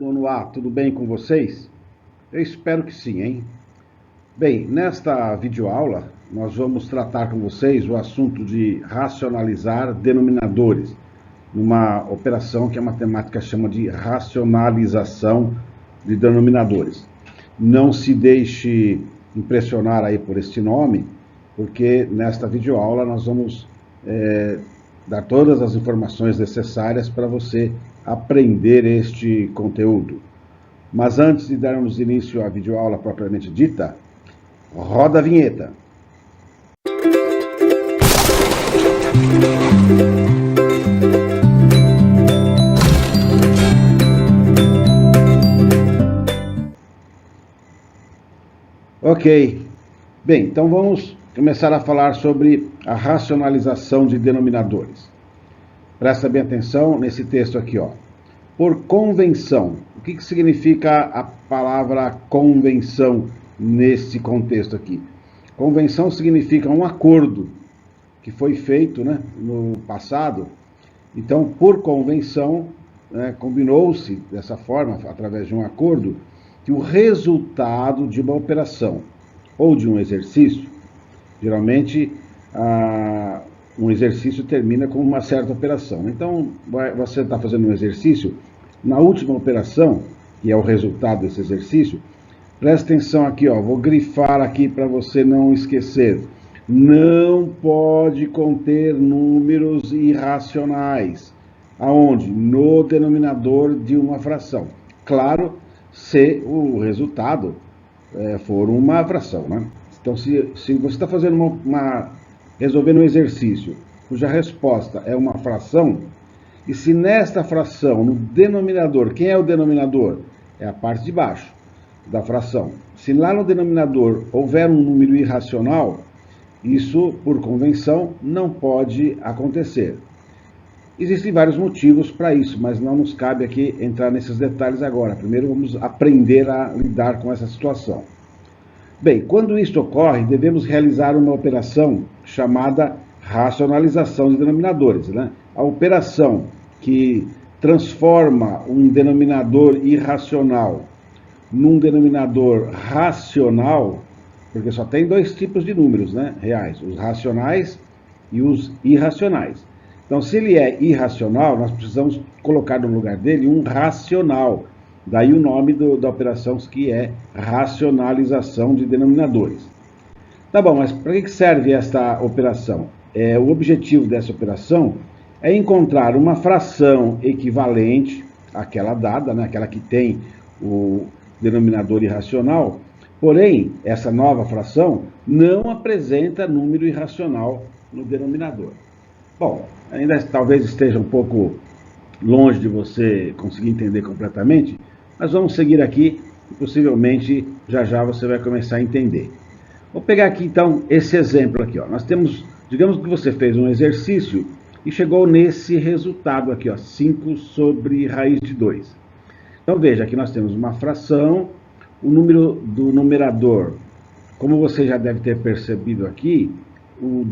Nono A, tudo bem com vocês? Eu espero que sim, hein? Bem, nesta videoaula nós vamos tratar com vocês o assunto de racionalizar denominadores, numa operação que a matemática chama de racionalização de denominadores. Não se deixe impressionar aí por este nome, porque nesta videoaula nós vamos dar todas as informações necessárias para você aprender este conteúdo. Mas antes de darmos início à videoaula propriamente dita, roda a vinheta. Ok. Bem, então vamos começar a falar sobre a racionalização de denominadores. Presta bem atenção nesse texto aqui, ó. Por convenção. O que significa a palavra convenção nesse contexto aqui? Convenção significa um acordo que foi feito, né, no passado. Então, por convenção, combinou-se dessa forma, através de um acordo, que o resultado de uma operação ou de um exercício, geralmente um exercício termina com uma certa operação. Então, você está fazendo um exercício, na última operação, que é o resultado desse exercício, presta atenção aqui, ó, vou grifar aqui para você não esquecer. Não pode conter números irracionais. Aonde? No denominador de uma fração. Claro, se o resultado for uma fração, né? Então, se você está fazendo resolvendo um exercício cuja resposta é uma fração, e se nesta fração, no denominador, quem é o denominador? É a parte de baixo da fração. Se lá no denominador houver um número irracional, isso, por convenção, não pode acontecer. Existem vários motivos para isso, mas não nos cabe aqui entrar nesses detalhes agora. Primeiro vamos aprender a lidar com essa situação. Bem, quando isto ocorre, devemos realizar uma operação chamada racionalização de denominadores, né? A operação que transforma um denominador irracional num denominador racional, porque só tem dois tipos de números, né, reais, os racionais e os irracionais. Então, se ele é irracional, nós precisamos colocar no lugar dele um racional. Daí o nome da operação, que é racionalização de denominadores. Tá bom, mas para que serve esta operação? O objetivo dessa operação é encontrar uma fração equivalente àquela dada, né, aquela que tem o denominador irracional, porém, essa nova fração não apresenta número irracional no denominador. Bom, ainda talvez esteja um pouco longe de você conseguir entender completamente, mas vamos seguir aqui e possivelmente já você vai começar a entender. Vou pegar aqui então esse exemplo aqui, ó. Nós temos, digamos que você fez um exercício e chegou nesse resultado aqui, ó, 5 sobre raiz de 2. Então veja, aqui nós temos uma fração, o número do numerador, como você já deve ter percebido aqui, o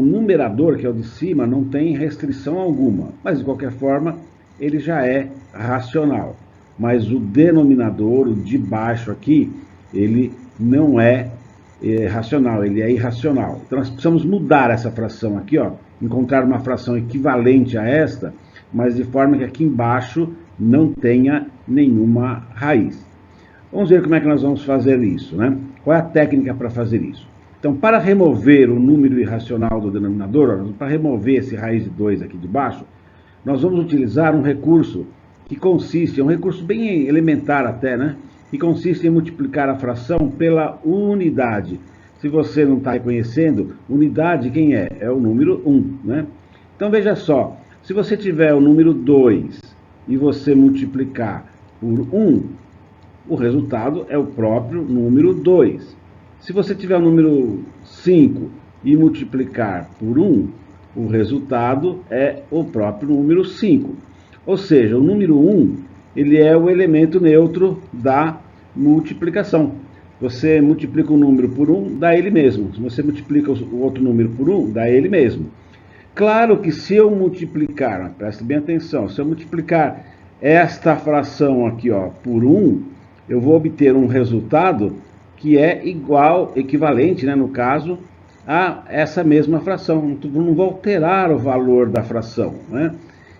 numerador, que é o de cima, não tem restrição alguma, mas de qualquer forma ele já é racional. Mas o denominador, o de baixo aqui, ele não é racional, ele é irracional. Então nós precisamos mudar essa fração aqui, ó, encontrar uma fração equivalente a esta, mas de forma que aqui embaixo não tenha nenhuma raiz. Vamos ver como é que nós vamos fazer isso, né? Qual é a técnica para fazer isso? Então, para remover o número irracional do denominador, para remover esse raiz de 2 aqui de baixo, nós vamos utilizar um recurso que consiste, é um recurso bem elementar até, né? Que consiste em multiplicar a fração pela unidade. Se você não está reconhecendo, unidade quem é? É o número 1, né? Então veja só, se você tiver o número 2 e você multiplicar por 1, o resultado é o próprio número 2. Se você tiver o número 5 e multiplicar por 1, o resultado é o próprio número 5. Ou seja, o número 1, ele é o elemento neutro da multiplicação. Você multiplica um número por 1, dá ele mesmo. Se você multiplica o outro número por 1, dá ele mesmo. Claro que se eu multiplicar, preste bem atenção, se eu multiplicar esta fração aqui, ó, por 1, eu vou obter um resultado que é igual, equivalente, né, no caso, a essa mesma fração. Não vou alterar o valor da fração, né?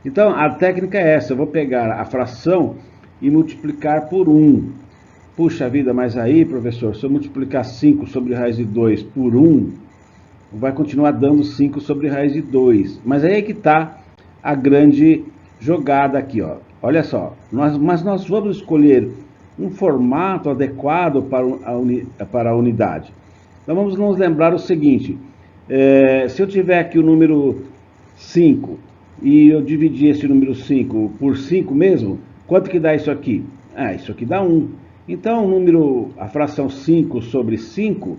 Então, a técnica é essa. Eu vou pegar a fração e multiplicar por 1. Puxa vida, mas aí, professor, se eu multiplicar 5 sobre raiz de 2 por 1, vai continuar dando 5 sobre raiz de 2. Mas aí é que está a grande jogada aqui, ó. Olha só, mas nós vamos escolher um formato adequado para a unidade. Então vamos nos lembrar o seguinte, se eu tiver aqui o número 5 e eu dividir esse número 5 por 5 mesmo, quanto que dá isso aqui? Isso aqui dá 1. Então a fração 5 sobre 5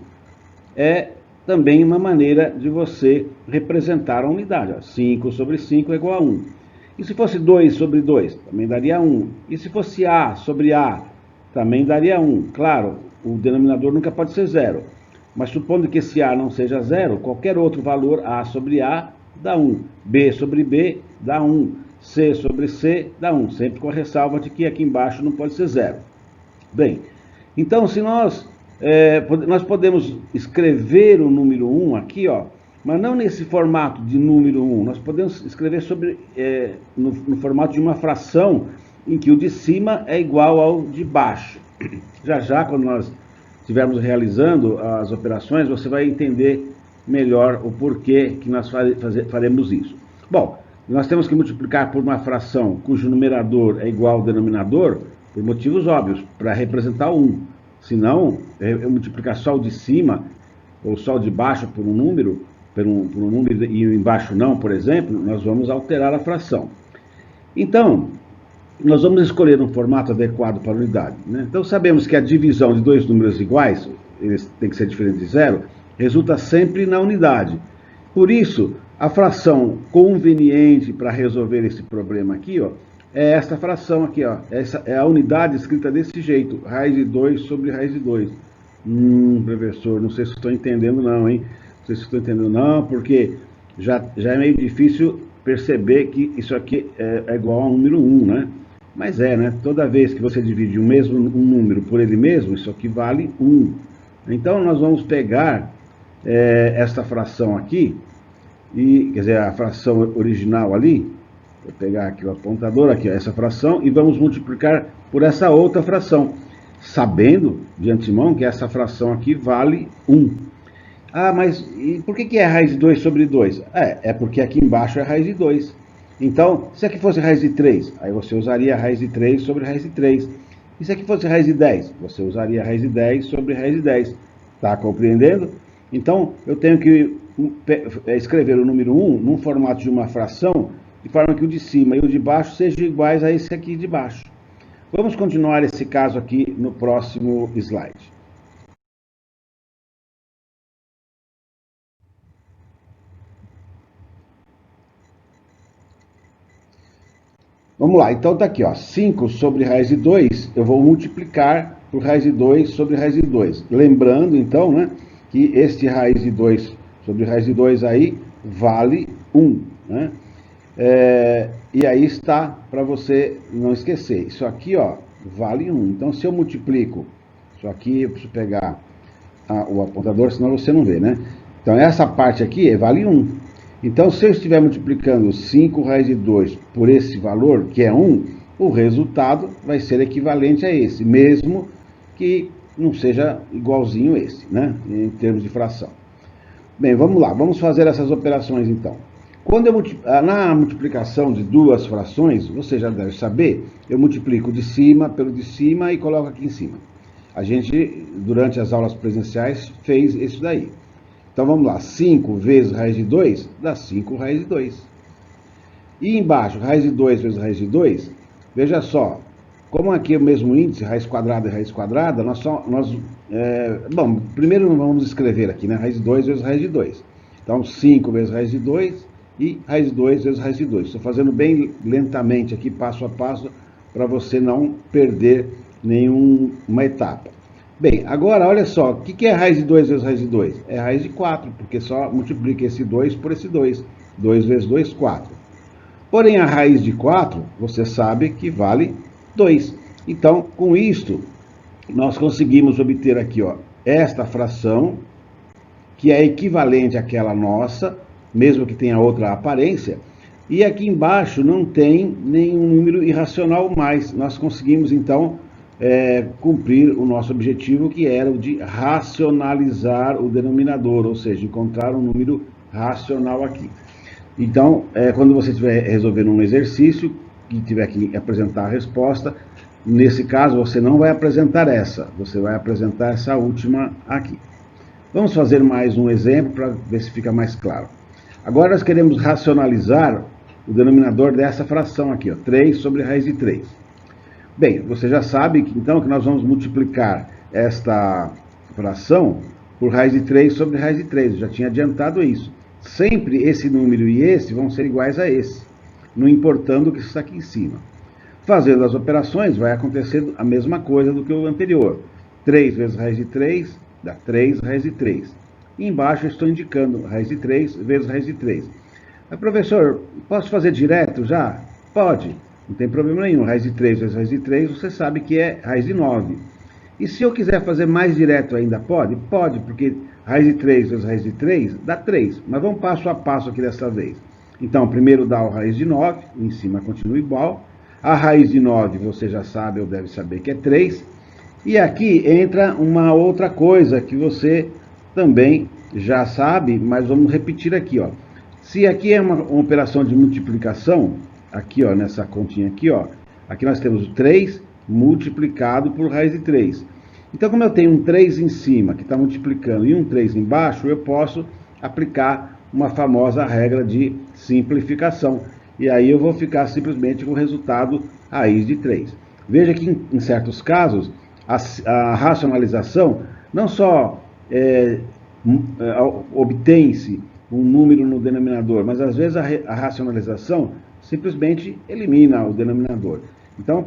é também uma maneira de você representar a unidade. 5 sobre 5 é igual a 1. E se fosse 2 sobre 2, também daria 1. E se fosse A sobre A, também daria 1. Claro, o denominador nunca pode ser 0. Mas supondo que esse A não seja 0, qualquer outro valor A sobre A dá 1. B sobre B dá 1. C sobre C dá 1. Sempre com a ressalva de que aqui embaixo não pode ser 0. Bem, então se nós podemos escrever o número 1 aqui, ó, mas não nesse formato de número 1. Nós podemos escrever no formato de uma fração em que o de cima é igual ao de baixo. Já, quando nós estivermos realizando as operações, você vai entender melhor o porquê que nós faremos isso. Bom, nós temos que multiplicar por uma fração cujo numerador é igual ao denominador, por motivos óbvios, para representar o 1. Se não, eu multiplicar só o de cima, ou só o de baixo por um número e o embaixo não, por exemplo, nós vamos alterar a fração. Então, nós vamos escolher um formato adequado para a unidade, né? Então, sabemos que a divisão de dois números iguais, eles têm que ser diferentes de zero, resulta sempre na unidade. Por isso, a fração conveniente para resolver esse problema aqui, ó, é essa fração aqui, ó. Essa é a unidade escrita desse jeito, raiz de 2 sobre raiz de 2. Professor, não sei se estou entendendo não, hein? Não sei se estou entendendo não, porque já é meio difícil perceber que isso aqui é igual a um número 1, né? Mas né? Toda vez que você divide um número por ele mesmo, isso aqui vale 1. Então, nós vamos pegar esta fração aqui, quer dizer, a fração original ali, vou pegar aqui o apontador, aqui, ó, essa fração, e vamos multiplicar por essa outra fração, sabendo de antemão que essa fração aqui vale 1. Mas e por que é raiz de 2 sobre 2? É porque aqui embaixo é raiz de 2. Então, se aqui fosse raiz de 3, aí você usaria raiz de 3 sobre raiz de 3. E se aqui fosse raiz de 10, você usaria raiz de 10 sobre raiz de 10. Tá compreendendo? Então, eu tenho que escrever o número 1 num formato de uma fração, de forma que o de cima e o de baixo sejam iguais a esse aqui de baixo. Vamos continuar esse caso aqui no próximo slide. Vamos lá, então tá aqui, ó, 5 sobre raiz de 2, eu vou multiplicar por raiz de 2 sobre raiz de 2. Lembrando, então, né, que este raiz de 2 sobre raiz de 2 aí vale 1, né? E aí está, para você não esquecer, isso aqui, ó, vale 1. Então, se eu multiplico, isso aqui, eu preciso pegar o apontador, senão você não vê, né? Então, essa parte aqui vale 1. Então, se eu estiver multiplicando 5 raiz de 2 por esse valor, que é 1, o resultado vai ser equivalente a esse, mesmo que não seja igualzinho esse, né? Em termos de fração. Bem, vamos lá, vamos fazer essas operações então. Na multiplicação de duas frações, você já deve saber, eu multiplico de cima pelo de cima e coloco aqui em cima. A gente, durante as aulas presenciais, fez isso daí. Então vamos lá, 5 vezes raiz de 2 dá 5 raiz de 2. E embaixo, raiz de 2 vezes raiz de 2, veja só, como aqui é o mesmo índice, raiz quadrada e raiz quadrada, bom, primeiro vamos escrever aqui, né, raiz de 2 vezes raiz de 2. Então 5 vezes raiz de 2 e raiz de 2 vezes raiz de 2. Estou fazendo bem lentamente aqui, passo a passo, para você não perder nenhuma etapa. Bem, agora olha só, o que é raiz de 2 vezes raiz de 2? É raiz de 4, porque só multiplica esse 2 por esse 2. 2 vezes 2, 4. Porém, a raiz de 4, você sabe que vale 2. Então, com isto, nós conseguimos obter aqui, ó, esta fração, que é equivalente àquela nossa, mesmo que tenha outra aparência, e aqui embaixo não tem nenhum número irracional mais. Nós conseguimos, então, cumprir o nosso objetivo, que era o de racionalizar o denominador, ou seja, encontrar um número racional aqui. Então, quando você estiver resolvendo um exercício e tiver que apresentar a resposta, nesse caso você não vai apresentar essa, você vai apresentar essa última aqui. Vamos fazer mais um exemplo para ver se fica mais claro. Agora nós queremos racionalizar o denominador dessa fração aqui, ó, 3 sobre raiz de 3. Bem, você já sabe que, então, que nós vamos multiplicar esta fração por raiz de 3 sobre raiz de 3. Eu já tinha adiantado isso. Sempre esse número e esse vão ser iguais a esse, não importando o que está aqui em cima. Fazendo as operações, vai acontecer a mesma coisa do que o anterior. 3 vezes raiz de 3 dá 3 raiz de 3. E embaixo eu estou indicando raiz de 3 vezes raiz de 3. Mas, professor, posso fazer direto já? Pode, não tem problema nenhum. Raiz de 3 vezes raiz de 3, você sabe que é raiz de 9. E se eu quiser fazer mais direto ainda, pode? Pode, porque raiz de 3 vezes raiz de 3 dá 3. Mas vamos passo a passo aqui dessa vez. Então, primeiro dá o raiz de 9, em cima continua igual. A raiz de 9, você já sabe ou deve saber que é 3. E aqui entra uma outra coisa que você também já sabe, mas vamos repetir aqui, ó. Se aqui é uma operação de multiplicação, aqui, ó, nessa continha aqui, ó, aqui nós temos o 3 multiplicado por raiz de 3. Então, como eu tenho um 3 em cima, que está multiplicando, e um 3 embaixo, eu posso aplicar uma famosa regra de simplificação. E aí eu vou ficar simplesmente com o resultado raiz de 3. Veja que, em certos casos, a racionalização não só obtém-se um número no denominador, mas às vezes a racionalização simplesmente elimina o denominador. Então,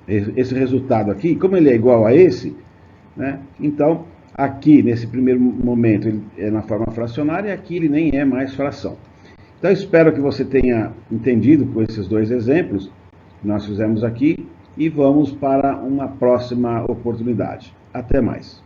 esse resultado aqui, como ele é igual a esse, né, então aqui nesse primeiro momento ele é na forma fracionária e aqui ele nem é mais fração. Então, espero que você tenha entendido com esses dois exemplos que nós fizemos aqui e vamos para uma próxima oportunidade. Até mais.